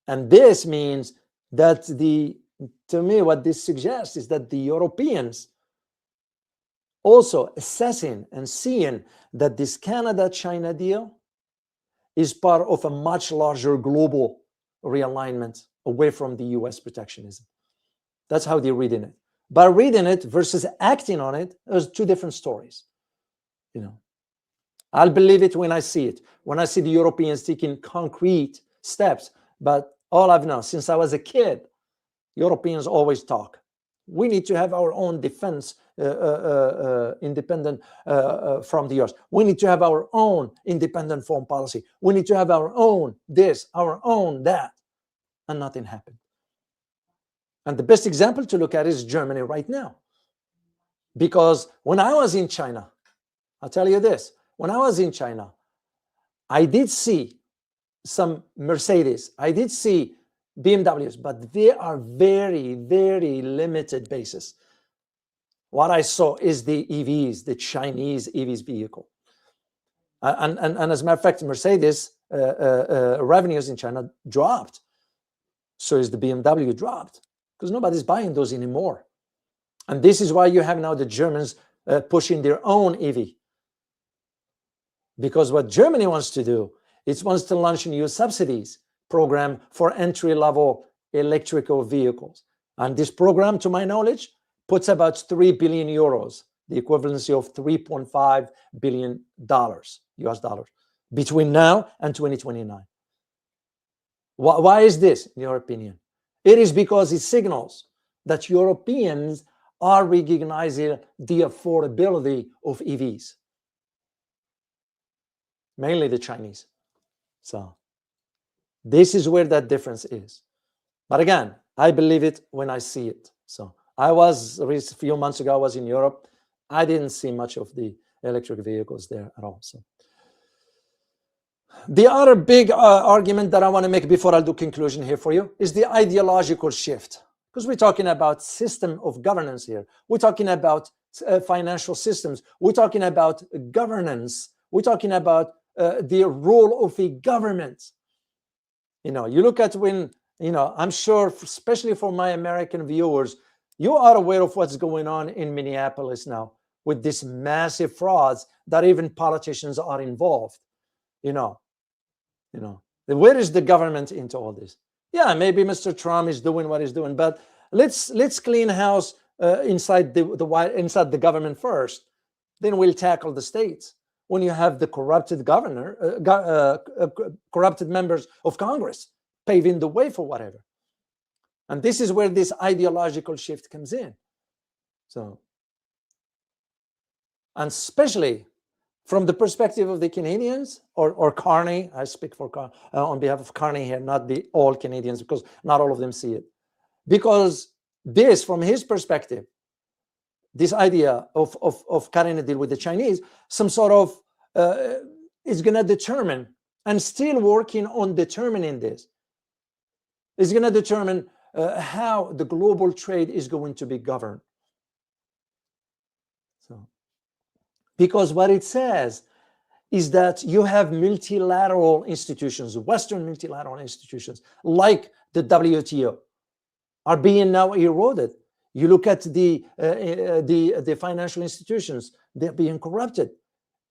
And this means that to me, what this suggests is that the Europeans also assessing and seeing that this Canada-China deal is part of a much larger global realignment away from the US protectionism. That's how they're reading it. But reading it versus acting on it is 2 different stories. I'll believe it when I see it, when I see the Europeans taking concrete steps. But all I've known since I was a kid, Europeans always talk. We need to have our own defense independent from the US. We need to have our own independent foreign policy. We need to have our own this, our own that. And nothing happened. And the best example to look at is Germany right now. Because when I was in China, I'll tell you this, when I was in China, I did see some Mercedes, I did see BMWs, but they are very, very limited basis. What I saw is the EVs, the Chinese EVs vehicle. And as a matter of fact, Mercedes revenues in China dropped. So is the BMW dropped, because nobody's buying those anymore. And this is why you have now the Germans pushing their own EV. Because what Germany wants to do, it wants to launch a new subsidies program for entry-level electrical vehicles. And this program, to my knowledge, puts about 3 billion euros, the equivalency of $3.5 billion US dollars, between now and 2029. Why is this, in your opinion? It is because it signals that Europeans are recognizing the affordability of EVs, mainly the Chinese. So this is where that difference is. But again, I believe it when I see it. So a few months ago, I was in Europe. I didn't see much of the electric vehicles there at all. So the other big argument that I want to make before I do conclusion here for you is the ideological shift. Because we're talking about system of governance here. We're talking about financial systems. We're talking about governance. We're talking about the role of a government. You look at when, I'm sure, especially for my American viewers, you are aware of what's going on in Minneapolis now with this massive frauds that even politicians are involved. Where is the government into all this? Yeah, maybe Mr. Trump is doing what he's doing, but let's clean house inside the government first. Then we'll tackle the states. When you have the corrupted corrupted members of Congress paving the way for whatever. And this is where this ideological shift comes in. So, and especially from the perspective of the Canadians or Carney, I speak on behalf of Carney here, not all Canadians, because not all of them see it. Because this, from his perspective, this idea of cutting a deal with the Chinese, some sort of is going to determine, and still working on determining this, is going to determine how the global trade is going to be governed. So, because what it says is that you have multilateral institutions, Western multilateral institutions, like the WTO, are being now eroded. You look at the financial institutions, they're being corrupted.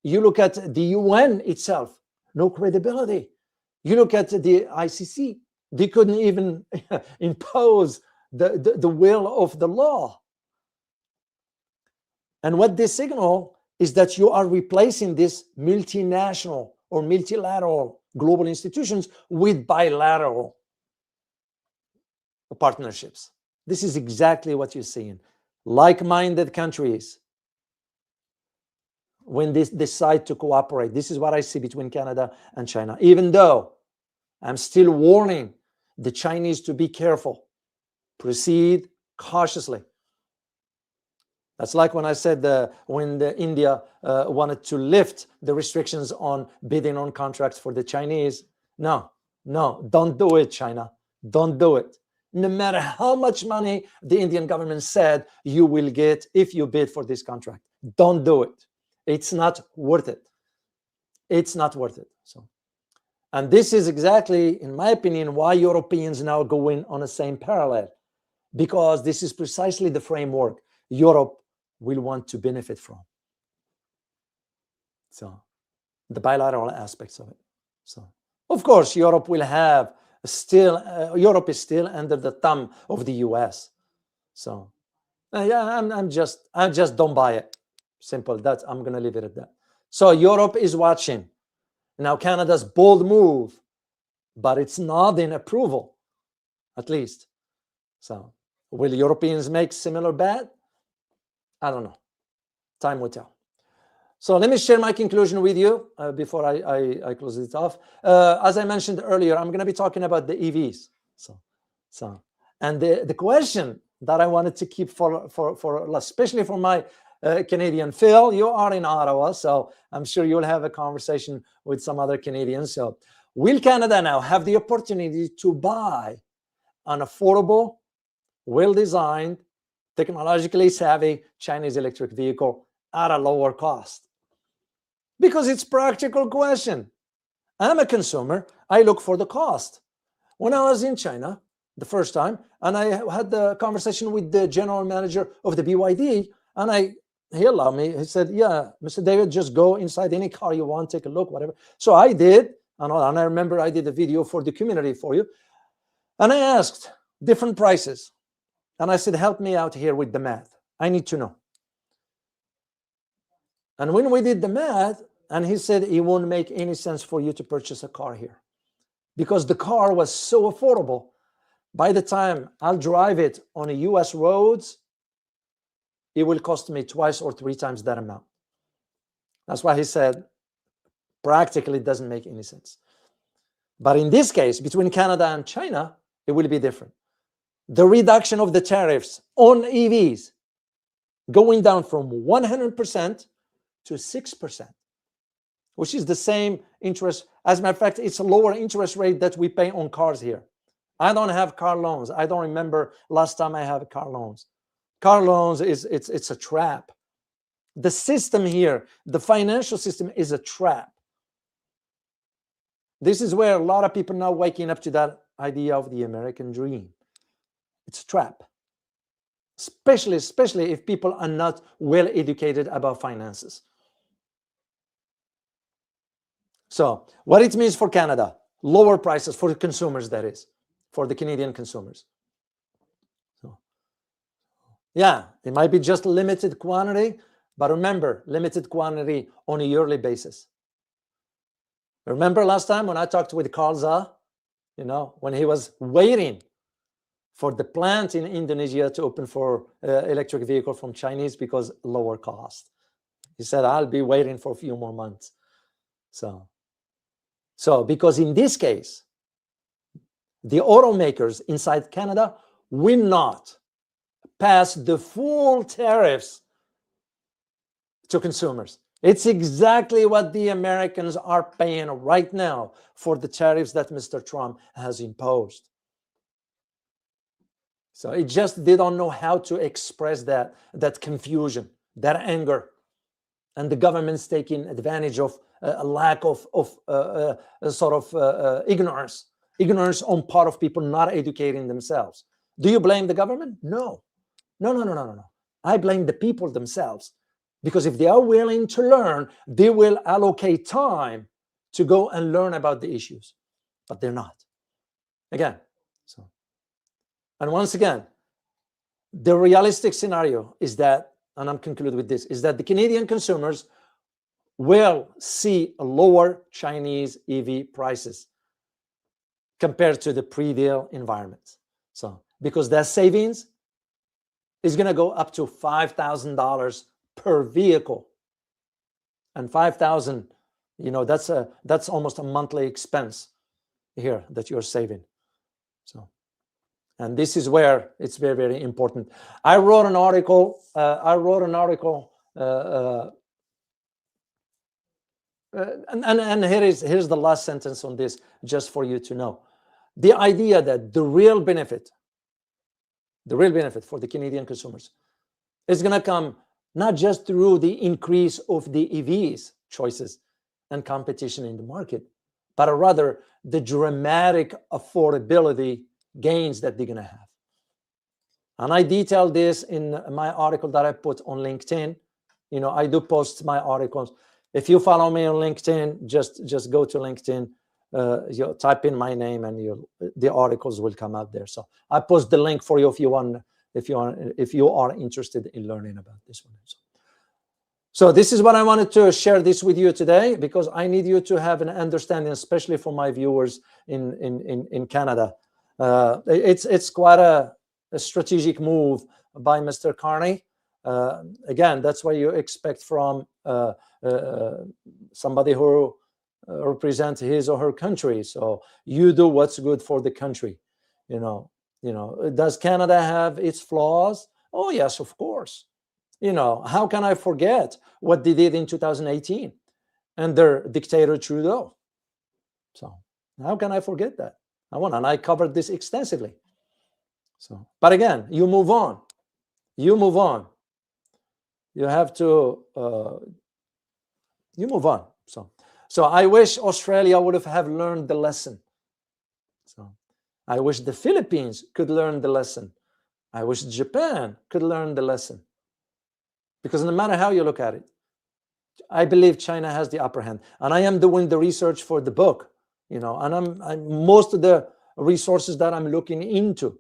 You look at the UN itself, no credibility. You look at the ICC, they couldn't even impose the will of the law. And what they signal is that you are replacing this multinational or multilateral global institutions with bilateral partnerships. This is exactly what you're seeing. Like-minded countries, when they decide to cooperate, this is what I see between Canada and China. Even though I'm still warning the Chinese to be careful, proceed cautiously. That's like when I said when India wanted to lift the restrictions on bidding on contracts for the Chinese. No, don't do it, China. Don't do it. No matter how much money the Indian government said you will get if you bid for this contract. Don't do it. It's not worth it. It's not worth it. So, and this is exactly, in my opinion, why Europeans now go in on the same parallel, because this is precisely the framework Europe will want to benefit from. So, the bilateral aspects of it. So, of course, Europe will have Europe is still under the thumb of the US. So, yeah, I just don't buy it. Simple. I'm going to leave it at that. So Europe is watching. Now Canada's bold move, but it's not in approval, at least. So will Europeans make similar bet? I don't know. Time will tell. So let me share my conclusion with you before I close it off. As I mentioned earlier, I'm going to be talking about the EVs. So and the question that I wanted to keep for especially for my Canadian Phil, you are in Ottawa, so I'm sure you'll have a conversation with some other Canadians. So will Canada now have the opportunity to buy an affordable, well-designed, technologically savvy Chinese electric vehicle at a lower cost? Because it's a practical question. I'm a consumer. I look for the cost. When I was in China the first time, and I had the conversation with the general manager of the BYD, and I he allowed me. He said, yeah, Mr. David, just go inside any car you want, take a look, whatever. So I did, and I remember I did a video for the community for you, and I asked different prices, and I said, help me out here with the math. I need to know. And when we did the math, and he said it won't make any sense for you to purchase a car here because the car was so affordable. By the time I'll drive it on a US roads, it will cost me 2 or 3 times that amount. That's why he said practically it doesn't make any sense. But in this case, between Canada and China, it will be different. The reduction of the tariffs on EVs going down from 100% to 6%, which is the same interest. As a matter of fact, it's a lower interest rate that we pay on cars here. I don't have car loans. I don't remember last time I have car loans. Car loans it's a trap. The system here, the financial system, is a trap. This is where a lot of people now waking up to that idea of the American dream. It's a trap, especially if people are not well educated about finances. So what it means for Canada, lower prices for the consumers, that is, for the Canadian consumers. So, yeah, it might be just limited quantity, but remember, limited quantity on a yearly basis. Remember last time when I talked with Carl Za, when he was waiting for the plant in Indonesia to open for electric vehicle from Chinese because lower cost. He said, I'll be waiting for a few more months. So because in this case, the automakers inside Canada will not pass the full tariffs to consumers. It's exactly what the Americans are paying right now for the tariffs that Mr. Trump has imposed. So it just, they don't know how to express that confusion, that anger, and the government's taking advantage of a lack of ignorance on part of people not educating themselves. Do you blame the government? No. I blame the people themselves, because if they are willing to learn, they will allocate time to go and learn about the issues, but they're not. Again, and once again, the realistic scenario is that, and I'm concluding with this, is that the Canadian consumers will see lower Chinese EV prices compared to the pre-deal environment. So, because their savings is going to go up to $5,000 per vehicle, and $5,000, that's almost a monthly expense here that you're saving. So, and this is where it's very, very important. I wrote an article. And here's the last sentence on this, just for you to know. The idea that the real benefit for the Canadian consumers is going to come not just through the increase of the EVs choices and competition in the market, but rather the dramatic affordability gains that they're going to have. And I detailed this in my article that I put on LinkedIn. I do post my articles. If you follow me on LinkedIn, just go to LinkedIn, you type in my name, and the articles will come out there. So I post the link for you if you are interested in learning about this one. So this is what I wanted to share this with you today, because I need you to have an understanding, especially for my viewers in Canada. It's quite a strategic move by Mr. Carney. Again, that's what you expect from somebody who represents his or her country. So you do what's good for the country. Does Canada have its flaws? Oh yes, of course. How can I forget what they did in 2018 and their dictator Trudeau? So how can I forget that? And I covered this extensively. So, but again, you move on. You have to you move on. So I wish Australia would have learned the lesson. So I wish the Philippines could learn the lesson. I wish Japan could learn the lesson. because no matter how you look at it, I believe China has the upper hand. And I am doing the research for the book, and I'm most of the resources that I'm looking into,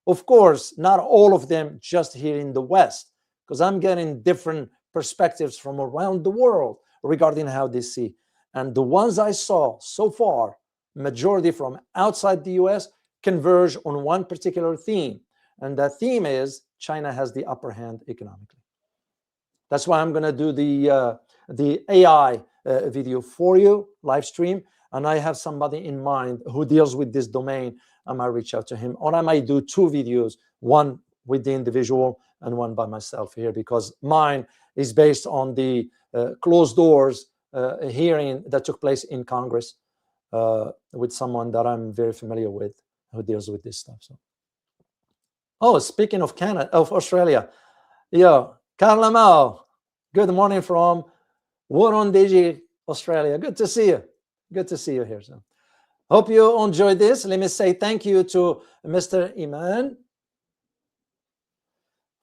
of course, not all of them just here in the West, because I'm getting different perspectives from around the world regarding how they see. And the ones I saw so far, majority from outside the US, converge on one particular theme. And that theme is China has the upper hand economically. That's why I'm going to do the AI video for you, live stream. And I have somebody in mind who deals with this domain. I might reach out to him, or I might do 2 videos, one with the individual and one by myself here, because mine is based on the closed doors hearing that took place in Congress with someone that I'm very familiar with who deals with this stuff. So, oh, speaking of Australia, Carla Mao, good morning from Wurundjeri, Australia. Good to see you. Good to see you here. So, hope you enjoyed this. Let me say thank you to Mr. Iman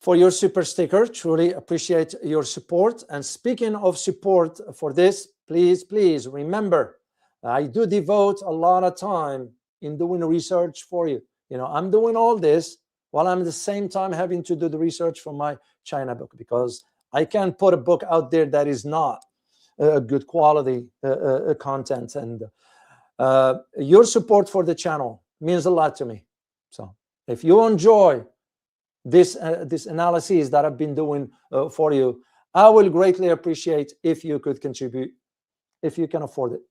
for your super sticker. Truly appreciate your support. And speaking of support for this, please remember, I do devote a lot of time in doing research for you. I'm doing all this while I'm at the same time having to do the research for my China book, because I can't put a book out there that is not good quality content. And your support for the channel means a lot to me. So if you enjoy this analysis that I've been doing for you, I will greatly appreciate if you could contribute, if you can afford it.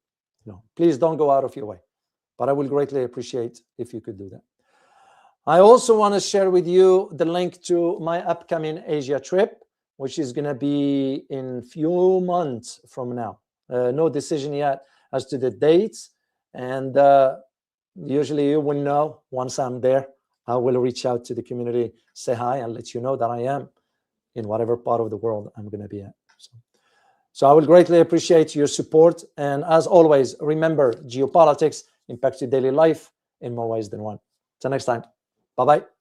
Please don't go out of your way, but I will greatly appreciate if you could do that. I also want to share with you the link to my upcoming Asia trip, which is going to be in few months from now. No decision yet as to the dates, and usually you will know once I'm there. I will reach out to the community, say hi, and let you know that I am in whatever part of the world I'm going to be at. So I will greatly appreciate your support. And as always, remember, geopolitics impacts your daily life in more ways than one. Till next time. Bye-bye.